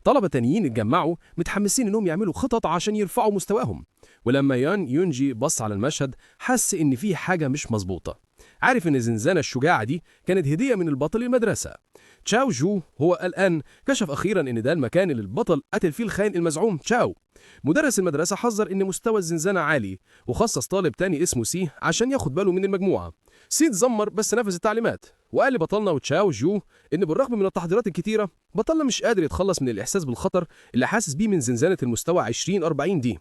طلبة تانيين اتجمعوا متحمسين إنهم يعملوا خطط عشان يرفعوا مستواهم، ولما يونجي بص على المشهد حس إن فيه حاجة مش مظبوطة. عارف إن الزنزانة الشجاعة دي كانت هدية من البطل للمدرسة. تشاو جو هو الآن كشف أخيرا إن ده المكان اللي البطل قتل فيه الخاين المزعوم تشاو. مدرس المدرسة حذر إن مستوى الزنزانة عالي وخصص طالب تاني اسمه سي عشان ياخد باله من المجموعة. سي اتذمر بس نفذ التعليمات، وقال لبطلنا وتشاو جو إن بالرغم من التحضيرات الكتيرة بطلنا مش قادر يتخلص من الإحساس بالخطر اللي حاسس بيه من زنزانة المستوى 2040 دي.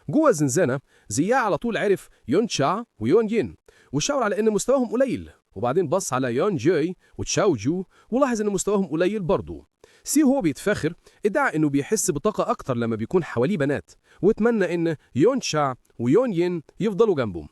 جوه الزنزانة زياه على طول عرف يون تشا ويون ين وشاور على إن مستواهم قليل، وبعدين بص على يون جوي وتشاو جو ولاحظ إن مستواهم قليل برضه. سي هو بيتفاخر ادعى إنه بيحس بطاقة أكتر لما بيكون حواليه بنات، واتمنى إن يون تشا ويون ين يفضلوا جنبه.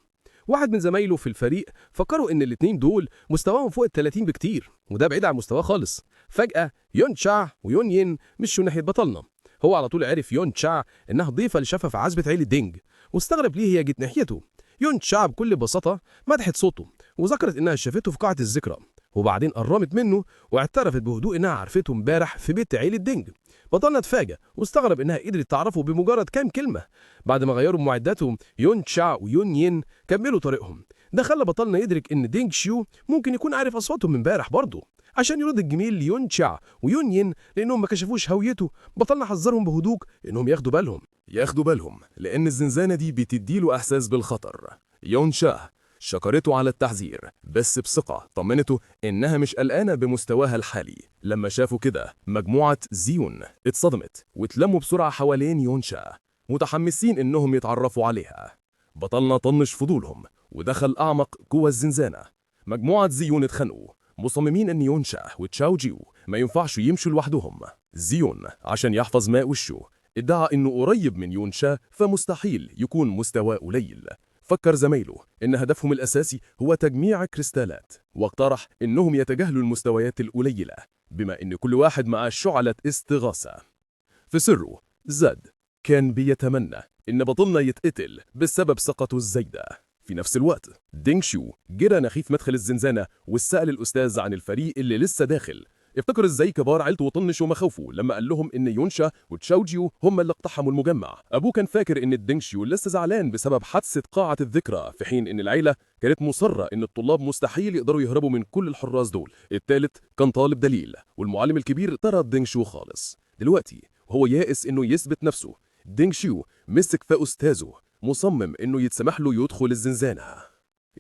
واحد من زمايله في الفريق فكروا إن الاتنين دول مستواهم فوق ال30 بكتير، وده بعيد عن مستواه خالص. فجأة يون تشا ويون ين مشوا ناحية بطلنا. هو على طول عرف يون تشا إنها ضيفة اللي شافها في عزبة عيلة دينج، واستغرب ليه هي جت ناحيته. يون تشا بكل بساطة مدحت صوته وذكرت إنها شافته في قاعة الذكرى، وبعدين قرمت منه واعترفت بهدوء إنها عرفته امبارح في بيت عيلة دينج. بطلنا اتفاجأ واستغرب إنها قدرت تعرفه بمجرد كام كلمة. بعد ما غيروا معداتهم يون تشا ويون ين كملوا طريقهم. ده خلى بطلنا يدرك إن دينج شيو ممكن يكون عارف أصواتهم امبارح برضه. عشان يرد الجميل ليون تشا ويون ين لأنهم ما كشفوش هويته، بطلنا حذرهم بهدوء إنهم ياخدوا بالهم لأن الزنزانة دي بتديله إحساس بالخطر. يون شاه شكرته على التحذير بس بثقة، طمنته إنها مش قلقانة بمستواها الحالي. لما شافوا كده مجموعة زيون اتصدمت واتلموا بسرعة حوالين يون شاه متحمسين إنهم يتعرفوا عليها. بطلنا طنش فضولهم ودخل أعمق جوه الزنزانة. مجموعة زيون اتخانقوا مصممين إن يون شاه وتشاو جيو ما ينفعش يمشوا لوحدهم. زيون عشان يحفظ ماء وشه ادعى إنه قريب من يون شاه فمستحيل يكون مستواه قليل. فكر زمايله إن هدفهم الأساسي هو تجميع كريستالات، واقترح إنهم يتجاهلوا المستويات القليلة بما إن كل واحد معاه شعلة استغاثة. في سره زاد كان بيتمنى إن بطلنا يتقتل بسبب ثقته الزايدة. في نفس الوقت دينج شو جرى نخيف مدخل الزنزانة وسأل الأستاذ عن الفريق اللي لسه داخل. افتكر ازاي كبار عيلته وطنشوا مخاوفه لما قال لهم ان يونشا وتشاوجيو هم اللي اقتحموا المجمع. ابوه كان فاكر ان الدينغشيو لسه زعلان بسبب حادثه قاعه الذكرى، في حين ان العيله كانت مصره ان الطلاب مستحيل يقدروا يهربوا من كل الحراس دول. الثالث كان طالب دليل، والمعلم الكبير طرد دينغشيو خالص. دلوقتي هو يائس انه يثبت نفسه. دينغشيو مسك في استاذه مصمم انه يتسمح له يدخل الزنزانه.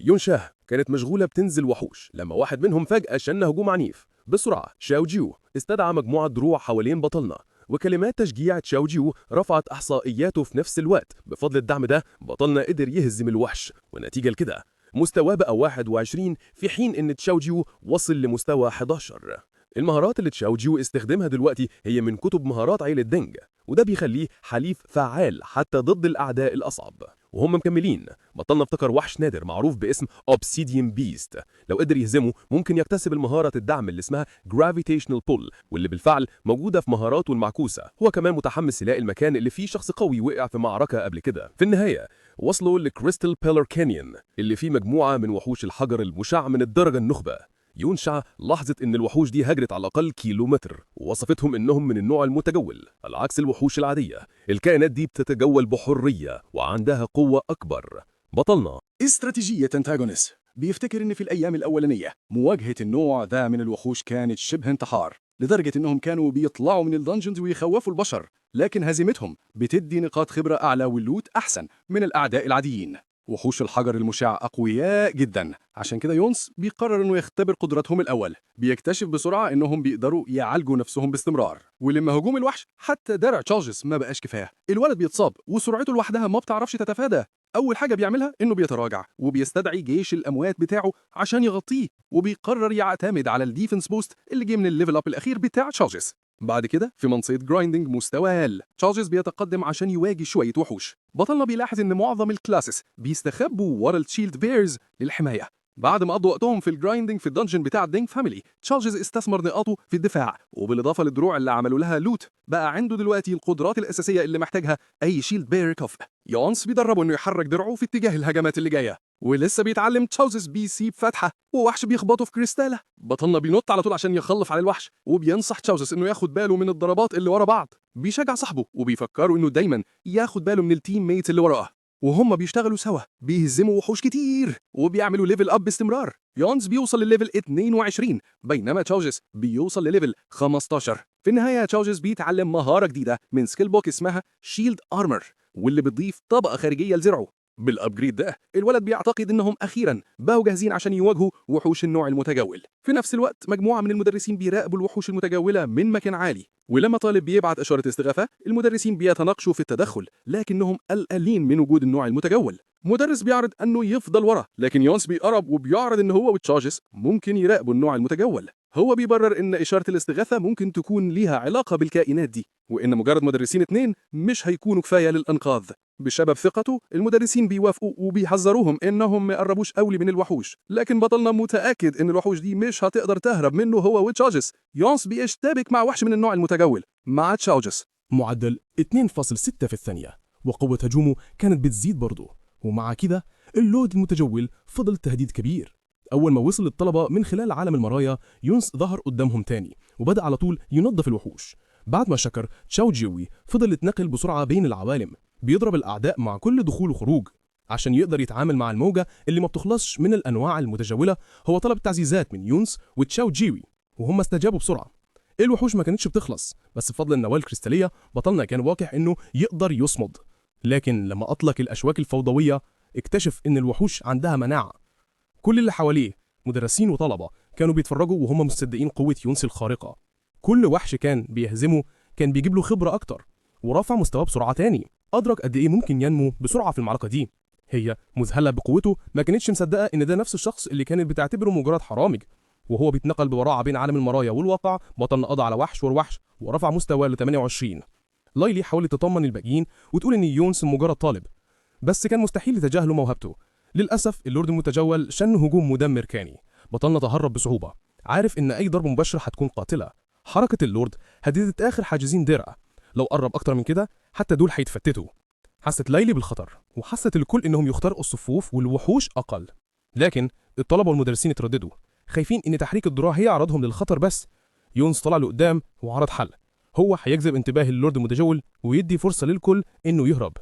يونشا كانت مشغوله بتنزل وحوش لما واحد منهم فجاه شن هجوم عنيف. بسرعة شاوجيو استدعى مجموعة دروع حوالين بطلنا، وكلمات تشجيع شاوجيو رفعت إحصائياته في نفس الوقت. بفضل الدعم ده بطلنا قدر يهزم الوحش، ونتيجة لكده مستواه بقى 21 في حين إن تشاوجيو وصل لمستوى 11. المهارات اللي تشاوجيو استخدمها دلوقتي هي من كتب مهارات عيلة دينج، وده بيخليه حليف فعال حتى ضد الأعداء الأصعب. وهم مكملين بطلنا افتكر وحش نادر معروف باسم Obsidian Beast. لو قدر يهزمه ممكن يكتسب المهارة الدعم اللي اسمها Gravitational Pull، واللي بالفعل موجودة في مهاراته المعكوسة. هو كمان متحمس يلاقي المكان اللي فيه شخص قوي وقع في معركة قبل كده. في النهاية وصلوا لكريستال بيلر كانيون اللي فيه مجموعة من وحوش الحجر المشع من الدرجة النخبة. يونشا لاحظت ان الوحوش دي هجرت على الاقل كيلومتر، ووصفتهم انهم من النوع المتجول على عكس الوحوش العاديه. الكائنات دي بتتجول بحريه وعندها قوه اكبر. بطلنا استراتيجية أنتاغونيس بيفتكر إن في الأيام الأولانية مواجهة النوع ذا من الوحوش كانت شبه انتحار، لدرجة إنهم كانوا بيطلعوا من الدنجنز ويخوفوا البشر، لكن هزيمتهم بتدي نقاط خبرة أعلى واللوت أحسن من الأعداء العاديين. وحوش الحجر المشع أقوياء جدا، عشان كده يونس بيقرر إنه يختبر قدراتهم الأول. بيكتشف بسرعة إنهم بيقدروا يعالجوا نفسهم باستمرار، ولما هجوم الوحش حتى درع تشارجز ما بقاش كفاية. الولد بيتصاب وسرعته لوحدها ما بتعرفش تتفادى. أول حاجة بيعملها إنه بيتراجع وبيستدعي جيش الأموات بتاعه عشان يغطيه، وبيقرر يعتمد على الديفنس بوست اللي جه من الليفل أب الأخير بتاع تشارجز. بعد كده في منصة جرايندنج مستوى أقل، تشارجز بيتقدم عشان يواجه شوية وحوش. بطلنا بيلاحظ إن معظم الكلاسس بيستخبوا ورا الشيلد بيرز للحماية. بعد ما قضوا وقتهم في الجرايندنج في الدنجن بتاع الدينج فاميلي، تشارجز استثمر نقاطه في الدفاع، وبالإضافة للدروع اللي عملوا لها لوت بقى عنده دلوقتي القدرات الأساسية اللي محتاجها أي شيلد بير كفء. يونس بيدربه إنه يحرك درعه في اتجاه الهجمات اللي جاية، ولسه بيتعلم تشارجز بيسيب فتحة ووحش بيخبطه في كريستالة. بطلنا بينط على طول عشان يخلف على الوحش، وبينصح تشارجز إنه ياخد باله من الضربات اللي ورا بعض. بيشجع صاحبه وبيفكره إنه دايما ياخد باله من التيم ميت اللي وراه، وهم بيشتغلوا سوا بيهزموا وحوش كتير وبيعملوا ليفل اب باستمرار. يونس بيوصل لليفل 22 بينما تشارجز بيوصل لليفل 15. في النهاية تشارجز بيتعلم مهارة جديدة من سكيل بوك اسمها شيلد ارمر، واللي بتضيف طبقة خارجية لزرعه. بالابجريد ده الولد بيعتقد انهم اخيرا بقوا جاهزين عشان يواجهوا وحوش النوع المتجول. في نفس الوقت مجموعه من المدرسين بيراقبوا الوحوش المتجوله من مكان عالي، ولما طالب بيبعت اشاره استغاثه المدرسين بيتناقشوا في التدخل، لكنهم قلقانين من وجود النوع المتجول. مدرس بيعرض انه يفضل ورا، لكن يونس بيقرب وبيعرض ان هو وتشارجز ممكن يراقبوا النوع المتجول. هو بيبرر ان اشاره الاستغاثه ممكن تكون ليها علاقه بالكائنات دي، وان مجرد مدرسين اتنين مش هيكونوا كفايه للانقاذ. بسبب ثقته المدرسين بيوافقوا وبيحذروهم انهم ما يقربوش قوي من الوحوش، لكن بطلنا متاكد ان الوحوش دي مش هتقدر تهرب منه هو وتشارجز. يونس بيشتبك مع وحش من النوع المتجول مع تشارجز. معدل 2.6 في الثانية، وقوة هجومه كانت بتزيد برضه. ومع كده اللود المتجول فضل تهديد كبير. أول ما وصل للطلبة من خلال عالم المرايا، يونس ظهر قدامهم تاني وبدأ على طول ينظف الوحوش. بعد ما شكر تشاو جيوي فضل يتنقل بسرعة بين العوالم، بيضرب الأعداء مع كل دخول وخروج عشان يقدر يتعامل مع الموجة اللي ما بتخلصش من الأنواع المتجولة. هو طلب تعزيزات من يونس وتشاو جيوي وهم استجابوا بسرعة. الوحوش ما كانتش بتخلص، بس بفضل النواة الكريستالية بطلنا كان واقع إنه يقدر يصمد. لكن لما أطلق الأشواك الفوضوية اكتشف إن الوحوش عندها مناعة. كل اللي حواليه مدرسين وطلبة كانوا بيتفرجوا وهم مصدقين قوة يونس الخارقة. كل وحش كان بيهزمه كان بيجيب له خبرة أكتر ورفع مستواه بسرعة تاني. أدرك قد إيه ممكن ينمو بسرعة في المعركة دي. هي مذهلة بقوته ما كانتش مصدقة إن ده نفس الشخص اللي كانت بتعتبره مجرد حرامج. وهو بيتنقل ببراعة بين عالم المرايا والواقع، بطلنا قضى على وحش وروحش ورفع مستواه ل 28. لايلي حاولت تطمن الباقيين وتقول إن يونس مجرد طالب، بس كان مستحيل يتجاهلوا موهبته. للأسف اللورد المتجول شن هجوم مدمر كاني. بطلنا تهرب بصعوبة، عارف إن أي ضربة مباشرة هتكون قاتلة. حركة اللورد هددت آخر حاجزين درع، لو قرب أكتر من كده حتى دول هيتفتتوا. حست لايلي بالخطر وحست الكل إنهم يخترقوا الصفوف والوحوش أقل، لكن الطلبة والمدرسين اترددوا خايفين إن تحريك الذراع هي عرضهم للخطر. بس يونس طلع لقدام وعرض حل، هو هيجذب انتباه اللورد المتجول ويدي فرصة للكل إنه يهرب.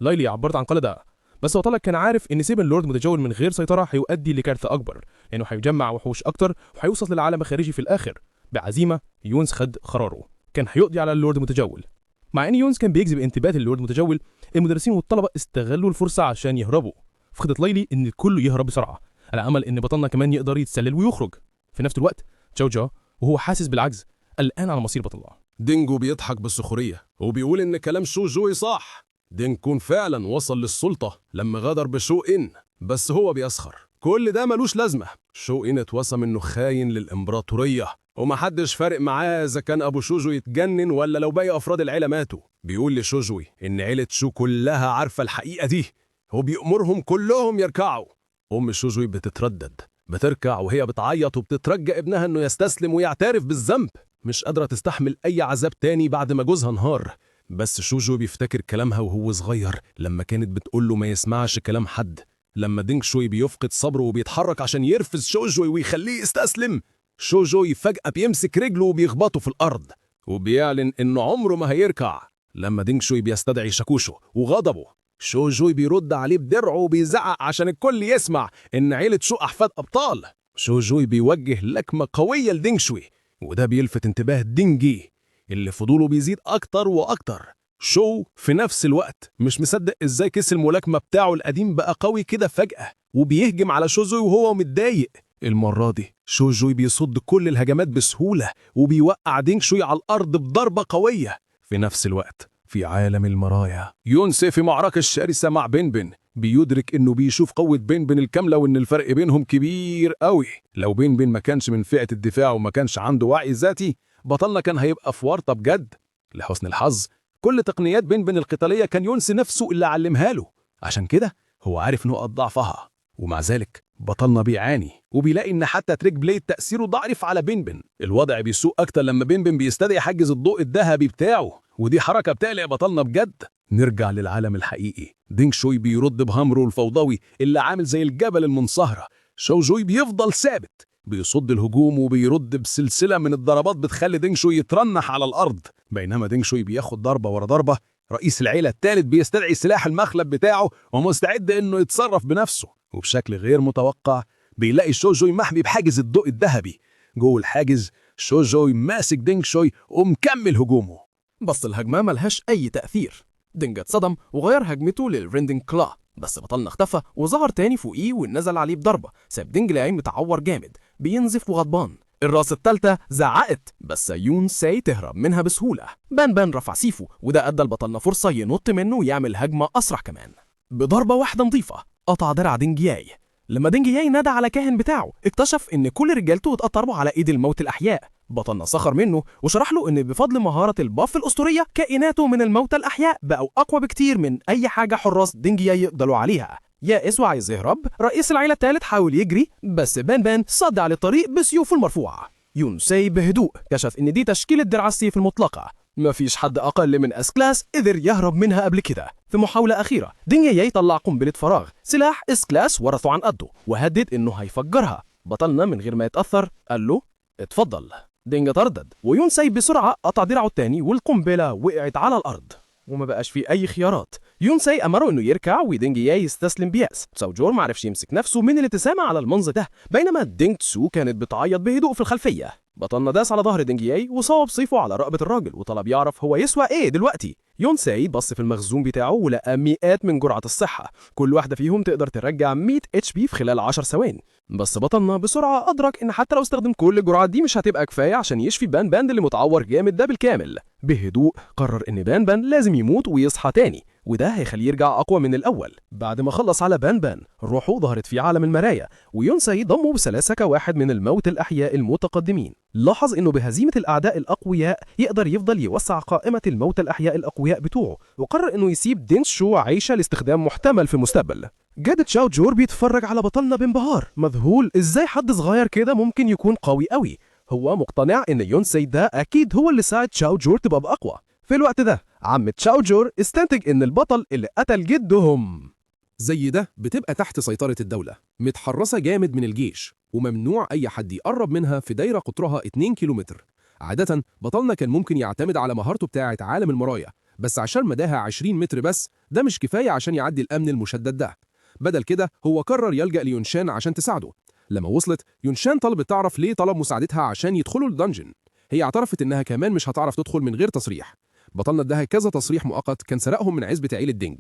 لايلي عبرت عن قلقها، بس بطلك كان عارف إن سيب اللورد المتجول من غير سيطرة هيؤدي لكارثة أكبر، لأنه هيجمع وحوش أكتر وهيوصل للعالم الخارجي في الآخر. بعزيمة يونس خد قراره، كان هيقضي على اللورد المتجول. مع إن يونس كان بيجذب انتباه اللورد المتجول، المدرسين والطلبة استغلوا الفرصة عشان يهربوا. فخدت لايلي إن الكل يهرب بسرعة على أمل إن بطلنا كمان يقدر يتسلل ويخرج. في نفس الوقت جوجو وهو حاسس بالعجز قلقان على مصير بطلنا. دينجو بيضحك بالسخرية وبيقول إن كلام شو جوي صح. دينكون فعلا وصل للسلطة لما غدر بشو إن، بس هو بيسخر. كل ده ملوش لازمة. شو إن اتوسم إنه خاين للإمبراطورية ومحدش فارق معاه إذا كان أبو شوجو يتجنن ولا لو باقي أفراد العيلة ماتوا. بيقول لشوجوي إن عيلة شو كلها عارفة الحقيقة دي، وبيأمرهم كلهم يركعوا. أم شوجوي بتتردد، بتركع وهي بتعيط وبتترجى ابنها إنه يستسلم ويعترف بالذنب. مش قادرة تستحمل أي عذاب تاني بعد ما جوزها انهار. بس شوجو بيفتكر كلامها وهو صغير لما كانت بتقوله ما يسمعش كلام حد. لما دينج شوي بيفقد صبره وبيتحرك عشان يرفض شوجوي ويخليه يستسلم، شوجوي فجأة بيمسك رجله وبيخبطه في الأرض وبيعلن إنه عمره ما هيركع. لما دينج شوي بيستدعي شاكوشو وغضبه، شوجوي بيرد عليه بدرعه وبيزعق عشان الكل يسمع إن عيلة شو أحفاد أبطال. شوجوي بيوجه لكمة قوية لدينج شوي، وده بيلفت انتباه دينجي اللي فضوله بيزيد أكتر وأكتر. شو في نفس الوقت مش مصدق إزاي كيس الملاكمة بتاعه القديم بقى قوي كده فجأة، وبيهجم على شوجوي وهو متضايق. المرة دي شوجوي بيصد كل الهجمات بسهولة وبيوقع دينج شوي على الأرض بضربة قوية. في نفس الوقت في عالم المرايا، يونسي في معركة شرسة مع بنبن بيدرك إنه بيشوف قوة بنبن الكاملة وإن الفرق بينهم كبير قوي. لو بنبن ما كانش من فئة الدفاع وما كانش عنده وعي ذاتي، بطلنا كان هيبقى في ورطة بجد. لحسن الحظ كل تقنيات بنبن القتالية كان يونسي نفسه اللي علمها له، عشان كده هو عارف نقط ضعفها. ومع ذلك بطلنا بيعاني وبيلاقي إن حتى تريك بليد تأثيره ضعيف على بنبن. الوضع بيسوء أكتر لما بنبن بيستدعي حجز الضوء الذهبي بتاعه، ودي حركة بتقلق بطلنا بجد. نرجع للعالم الحقيقي. دينج شوي بيرد بهمره الفوضوي اللي عامل زي الجبل المنصهرة. شوجوي بيفضل ثابت، بيصد الهجوم وبيرد بسلسلة من الضربات بتخلي دينج شوي يترنح على الأرض. بينما دينج شوي بياخد ضربة ورا ضربة، رئيس العيلة الثالث بيستدعي سلاح المخلب بتاعه ومستعد إنه يتصرف بنفسه. وبشكل غير متوقع بيلاقي شوجوي محمي بحاجز الضوء الذهبي. جوه الحاجز شوجوي ماسك دينج شوي ومكمل هجومه. بس الهجمة ملهاش أي تأثير. دينج اتصدم وغير هجمته للريندنج كلا، بس بطلنا اختفى وظهر تاني فوقيه ونزل عليه بضربة. ساب دينج لاعين متعور جامد بينزف وغضبان. الراس التالتة زعقت بس يونسي تهرب منها بسهولة. بان رفع سيفه، وده أدى لبطلنا فرصة ينط منه ويعمل هجمة أسرع كمان. بضربة واحدة نظيفة قطع درع دينجياي. لما دينجياي نادى على كاهن بتاعه، اكتشف إن كل رجالته اتقطروا على إيد الموت الأحياء. بطلنا سخر منه وشرح له إن بفضل مهارة الباف الأسطورية كائناته من الموتى الأحياء بقوا أقوى بكتير من أي حاجة حراس دينجياي يقدروا عليها. يائس وعايز يهرب، رئيس العيلة الثالث حاول يجري بس بان صد على الطريق بسيوفه المرفوعة. يونسي بهدوء كشف إن دي تشكيلة درع السيف المطلقة. مفيش حد أقل من اس كلاس قدر يهرب منها قبل كده. في محاولة أخيرة دينجياي طلع قنبلة فراغ، سلاح اس كلاس ورثه عن قده، وهدد إنه هيفجرها. بطلنا من غير ما يتأثر قال له اتفضل. دينج تردد ويونسي بسرعة قطع درعه التاني والقنبلة وقعت على الأرض وما بقاش فيه أي خيارات. يونسي أمره إنه يركع ودينجياي يستسلم بيأس. ساوجور معرفش يمسك نفسه من الابتسامة على المنظر ده، بينما دينج تسو كانت بتعيط بهدوء في الخلفية. بطلنا داس على ظهر دينجياي وصوب سيفه على رقبة الراجل وطلب يعرف هو يسوى إيه دلوقتي. يونسي بص في المخزون بتاعه ولقى مئات من جرعة الصحة، كل واحدة فيهم تقدر ترجع 100 HP في خلال 10 ثواني. بس بطلنا بسرعة أدرك إن حتى لو استخدم كل الجرعات دي مش هتبقى كفاية عشان يشفي بان اللي متعور جامد ده بالكامل. بهدوء قرر إن بان لازم يموت ويصحى تاني، وده هيخليه يرجع أقوى من الأول. بعد ما خلص على بان روحه ظهرت في عالم المرايا، ويونسي ضمه بسلاسة كواحد من الموت الأحياء المتقدمين. لاحظ إنه بهزيمة الأعداء الأقوياء يقدر يفضل يوسع قائمة الموت الأحياء الأقوياء بتوعه، وقرر إنه يسيب دينج شو عايشة لاستخدام محتمل في المستقبل. جاد تشاو جور بيتفرج على بطلنا بانبهار، مذهول إزاي حد صغير كده ممكن يكون قوي قوي. هو مقتنع إن يونسي ده أكيد هو اللي ساعد تشاو جور تبقى بأقوى. في الوقت ده عم تشاو جور استنتج إن البطل اللي قتل جدهم زي ده بتبقى تحت سيطرة الدولة، متحرسة جامد من الجيش، وممنوع أي حد يقرب منها في دايرة قطرها 2 كيلومتر. عادة بطلنا كان ممكن يعتمد على مهارته بتاعة عالم المرايا، بس عشان مداها 20 متر بس ده مش كفاية عشان يعدي الأمن المشدد ده. بدل كده هو قرر يلجأ ليونشان عشان تساعده. لما وصلت يونشان طلبت تعرف ليه طلب مساعدتها عشان يدخلوا الدنجن. هي اعترفت إنها كمان مش هتعرف تدخل من غير تصريح. بطلنا اداها كذا تصريح مؤقت كان سرقهم من عزبة عيلة دينج.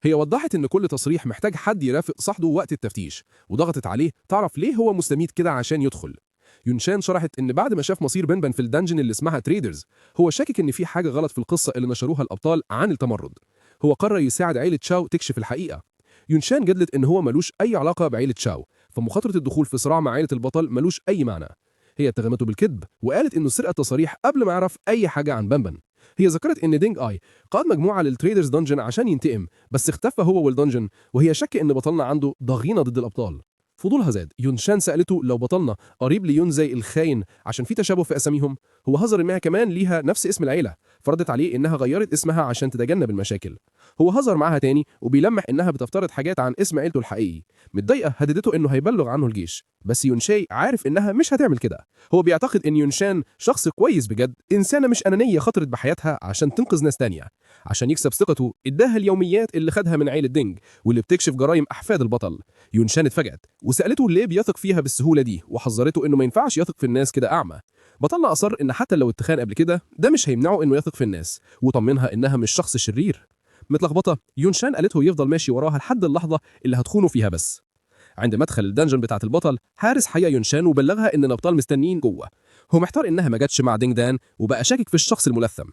هي وضحت إن كل تصريح محتاج حد يرافق صاحبه وقت التفتيش، وضغطت عليه تعرف ليه هو مستميت كده عشان يدخل. يونشان شرحت إن بعد ما شاف مصير بنبن في الدنجن اللي اسمها تريدرز، هو شاكك إن في حاجة غلط في القصة اللي نشروها الأبطال عن التمرد. هو قرر يساعد عيلة شاو تكشف الحقيقة. يونشان جدلت إن هو ملوش أي علاقة بعيلة شاو، فمخاطرة الدخول في صراع مع عيلة البطل ملوش أي معنى. هي اتهمته بالكذب وقالت إنه سرق التصاريح قبل ما يعرف أي حاجة عن بنبن. هي ذكرت إن دينج آي قاد مجموعة للتريدرز دنجن عشان ينتقم، بس اختفى هو والدنجن، وهي شك إن بطلنا عنده ضغينة ضد الأبطال. فضولها زاد، يونشان سألته لو بطلنا قريب ليونزي الخاين عشان في تشابه في أساميهم. هو هزر إنها كمان ليها نفس اسم العيلة، فردت عليه إنها غيرت اسمها عشان تتجنب المشاكل. هو هزر معاها تاني وبيلمح إنها بتفترض حاجات عن اسم عيلته الحقيقي. متضايقة هددته إنه هيبلغ عنه الجيش، بس يونشي عارف إنها مش هتعمل كده. هو بيعتقد إن يونشان شخص كويس بجد، إنسانة مش أنانية خطرت بحياتها عشان تنقذ ناس تانية. عشان يكسب ثقته اداها اليوميات اللي خدها من عيلة دينج واللي بتكشف جرائم أحفاد البطل. يونشان اتفاجأت وسألته ليه بيثق فيها بالسهولة دي، وحذرته إنه ما ينفعش يثق في الناس كده أعمى. بطلنا أصر إن حتى لو اتخان قبل كده ده مش هيمنعه إنه يثق في الناس، وطمنها إنها مش شخص شرير. متلخبطة، يونشان قالته يفضل ماشي وراها لحد اللحظة اللي هتخونه فيها بس. عند مدخل الدنجن بتاعة البطل، حارس حيا يونشان وبلغها إن الأبطال مستنيين جوه. هو محتار إنها ما جاتش مع دينج دان وبقى شاكك في الشخص الملثم،